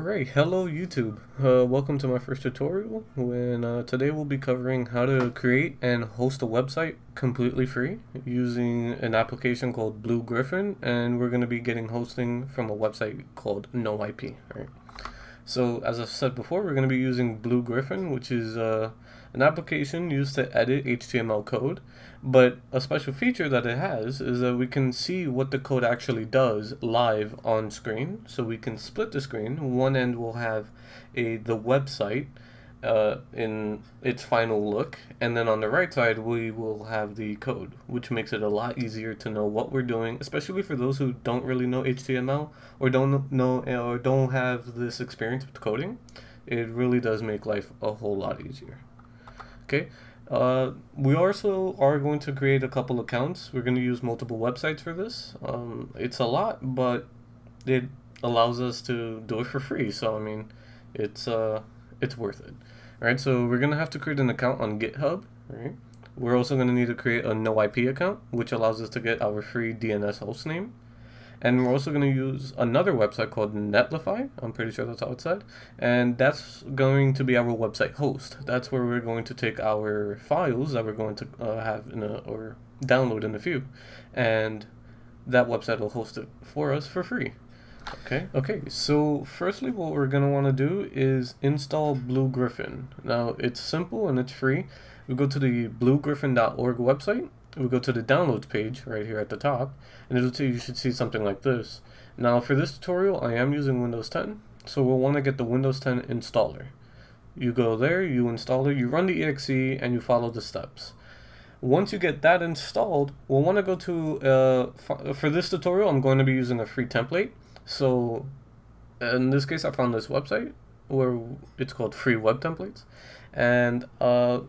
Alright, hello YouTube. Welcome to my first tutorial today we'll be covering how to create and host a website completely free using an application called Blue Gryphon, and we're going to be getting hosting from a website called NoIP. Right? So as I said before, we're going to be using Blue Gryphon, which is an application used to edit HTML code, but a special feature that it has is that we can see what the code actually does live on screen. So we can split the screen. One end will have the website in its final look, and then on the right side we will have the code, which makes it a lot easier to know what we're doing, especially for those who don't really know HTML or don't know or don't have this experience with coding. It really does make life a whole lot easier. Okay, we also are going to create a couple accounts. We're going to use multiple websites for this. It's a lot, but it allows us to do it for free. So I mean, it's worth it. All right, so we're gonna have to create an account on GitHub. Right. We're also gonna need to create a NoIP account, which allows us to get our free DNS hostname. And we're also going to use another website called Netlify. I'm pretty sure that's how it's said. And that's going to be our website host. That's where we're going to take our files that we're going to have or download in a few. And that website will host it for us for free. Okay, so firstly what we're going to want to do is install Blue Gryphon. Now it's simple and it's free. We go to the bluegryphon.org website. We go to the downloads page right here at the top, and you should see something like this. Now for this tutorial I am using Windows 10, so we'll want to get the Windows 10 installer. You go there, you install it, you run the exe, and you follow the steps. Once you get that installed, we'll want to go to, for this tutorial I'm going to be using a free template. So in this case I found this website where it's called Free Web Templates, and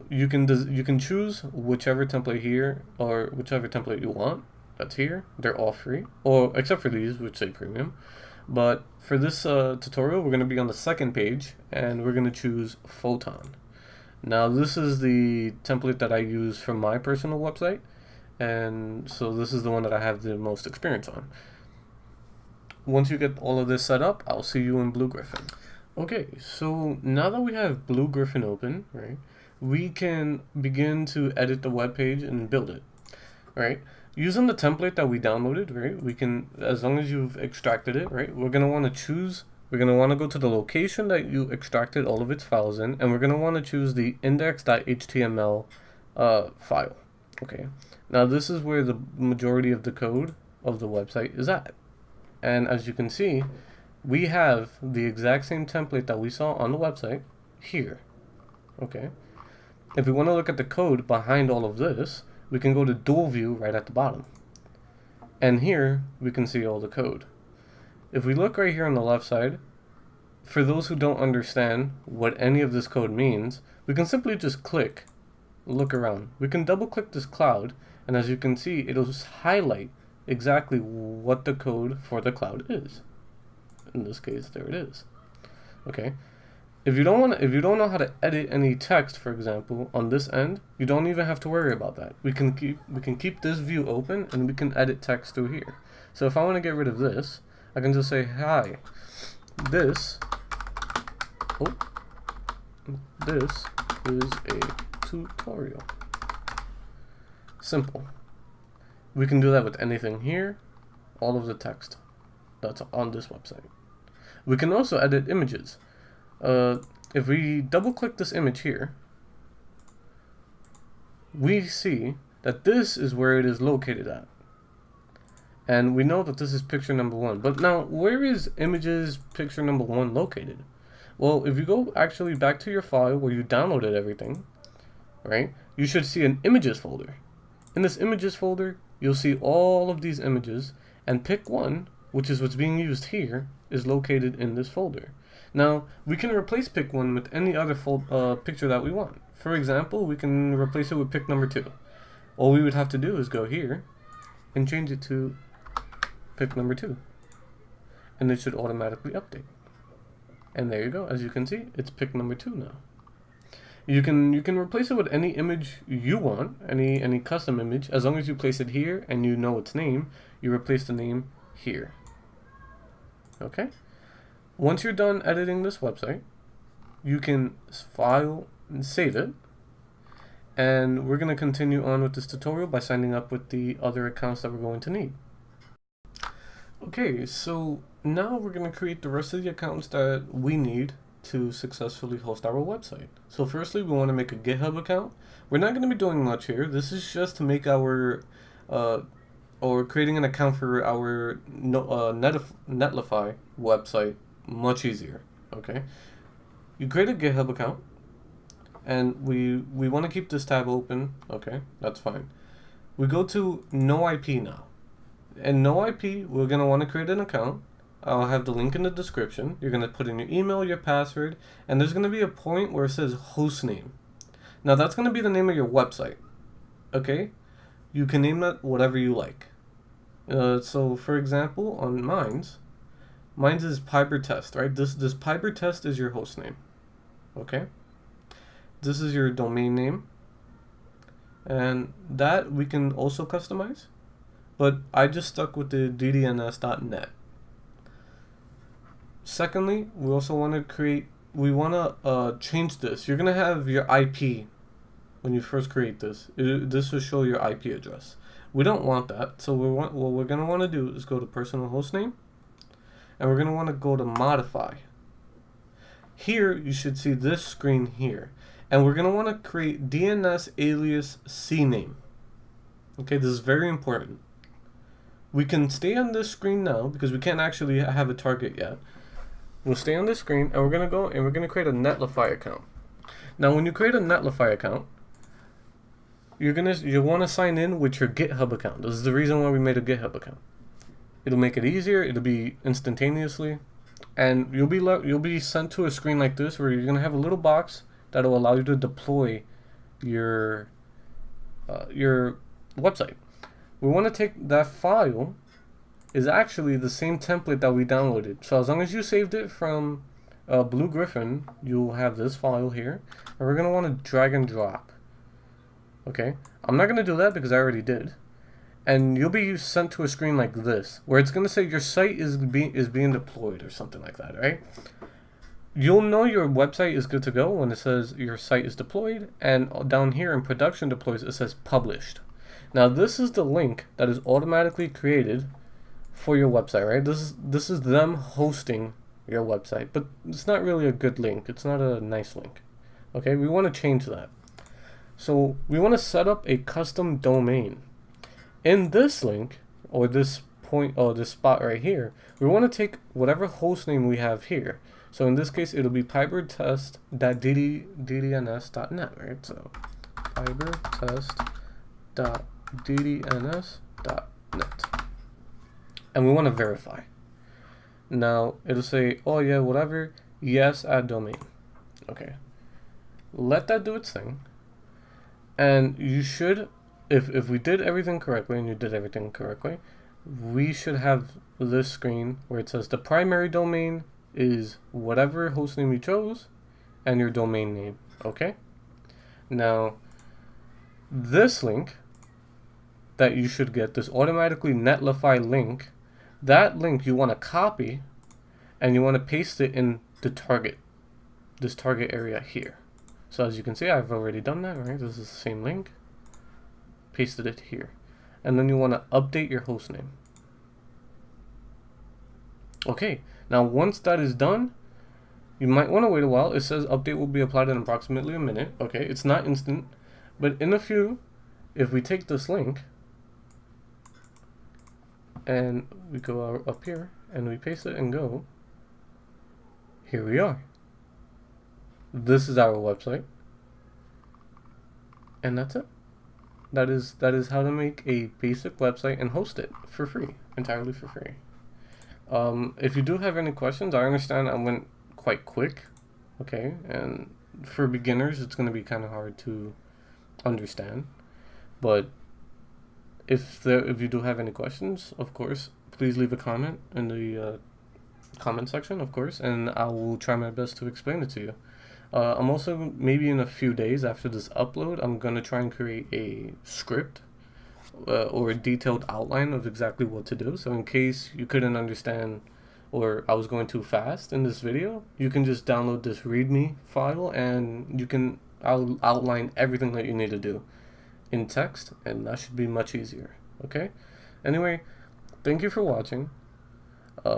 you can choose whichever template here or whichever template you want. That's here. They're all free, or except for these which say premium. But for this tutorial we're going to be on the second page, and we're going to choose Photon. Now this is the template that I use for my personal website, and so this is the one that I have the most experience on. Once you get all of this set up, I'll see you in Blue Gryphon. Okay, so now that we have Blue Gryphon open, right, we can begin to edit the web page and build it, right? Using the template that we downloaded, right, we can, as long as you've extracted it, right, we're going to want to go to the location that you extracted all of its files in, and we're going to want to choose the index.html file, okay? Now this is where the majority of the code of the website is at. And as you can see, we have the exact same template that we saw on the website here. Okay. If we want to look at the code behind all of this, we can go to dual view right at the bottom. And here we can see all the code. If we look right here on the left side, for those who don't understand what any of this code means, we can simply just look around. We can double click this cloud, and as you can see, it'll just highlight exactly what the code for the cloud is. In this case, there it is. Okay. If you don't know how to edit any text, for example, on this end, you don't even have to worry about that. We can keep this view open, and we can edit text through here. So if I want to get rid of this, I can just say, hi, this is a tutorial. Simple. We can do that with anything here, all of the text that's on this website. We can also edit images. If we double click this image here, we see that this is where it is located at. And we know that this is picture number 1. But now, where is images picture number 1 located? Well, if you go actually back to your file where you downloaded everything, right, you should see an images folder. In this images folder, you'll see all of these images, and pick one, which is what's being used here, is located in this folder. Now, we can replace pick one with any other picture that we want. For example, we can replace it with pick number 2. All we would have to do is go here and change it to pick number 2. And it should automatically update. And there you go. As you can see, it's pick number 2 now. You can replace it with any image you want, any custom image, as long as you place it here and you know its name. You replace the name here. Okay. Once you're done editing this website, you can file and save it. And we're going to continue on with this tutorial by signing up with the other accounts that we're going to need. Okay, so now we're going to create the rest of the accounts that we need to successfully host our website. So firstly, we want to make a GitHub account. We're not going to be doing much here. This is just to make our or creating an account for our Netlify website much easier. Okay, you create a GitHub account, and we want to keep this tab open. Okay, that's fine. We go to No IP now. And No IP, we're going to want to create an account. I'll have the link in the description. You're going to put in your email, your password, and there's going to be a point where it says hostname. Now that's going to be the name of your website. Okay? You can name that whatever you like. So for example, on mine's is PyberTest, right? This PyberTest is your hostname. Okay? This is your domain name. And that we can also customize. But I just stuck with the ddns.net. Secondly, we also want to change this. You're going to have your IP when you first create this. This will show your IP address. We don't want that. So what we're going to want to do is go to personal hostname. And we're going to want to go to modify. Here, you should see this screen here. And we're going to want to create DNS alias CNAME. Okay, this is very important. We can stay on this screen now because we can't actually have a target yet. We'll stay on this screen and we're going to go and we're going to create a Netlify account. Now when you create a Netlify account, you'll want to sign in with your GitHub account. This is the reason why we made a GitHub account. It'll make it easier, it'll be instantaneously, and you'll be sent to a screen like this where you're going to have a little box that'll allow you to deploy your website. We want to take that file is actually the same template that we downloaded. So as long as you saved it from Blue Gryphon, you'll have this file here. And we're going to want to drag and drop. Okay, I'm not going to do that because I already did. And you'll be sent to a screen like this, where it's going to say your site is being deployed or something like that, right? You'll know your website is good to go when it says your site is deployed, and down here in production deploys it says published. Now this is the link that is automatically created for your website, right? This is them hosting your website, but it's not really a good link. It's not a nice link. Okay, we want to change that. So we want to set up a custom domain. In this link, or this point, or this spot right here, we want to take whatever host name we have here. So in this case, it'll be pybertest.ddns.net, right? So pybertest.ddns.net. And we want to verify. Now it'll say, oh yeah, whatever, yes, add domain. Okay. Let that do its thing. And you should, if we did everything correctly and you did everything correctly, we should have this screen where it says the primary domain is whatever hostname you chose and your domain name. Okay? Now, this link that you should get, this automatically Netlify link, that link you want to copy and you want to paste it in the target, this target area here. So as you can see, I've already done that, right? This is the same link. Pasted it here. And then you want to update your hostname. Okay, now once that is done, you might want to wait a while. It says update will be applied in approximately a minute. Okay, it's not instant, but in a few, if we take this link and we go up here and we paste it and go, here we are. This is our website, and that's it. That is how to make a basic website and host it for free, entirely for free. If you do have any questions, I understand I went quite quick, okay, and for beginners it's going to be kind of hard to understand, but if you do have any questions, of course, please leave a comment in the comment section, of course, and I will try my best to explain it to you. I'm also, maybe in a few days after this upload, I'm going to try and create a script or a detailed outline of exactly what to do. So in case you couldn't understand or I was going too fast in this video, you can just download this README file and I'll outline everything that you need to do in text, and that should be much easier. Okay? Anyway, thank you for watching.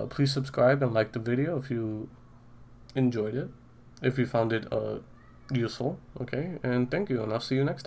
Please subscribe and like the video if you enjoyed it, if you found it useful. Okay? And thank you, and I'll see you next time.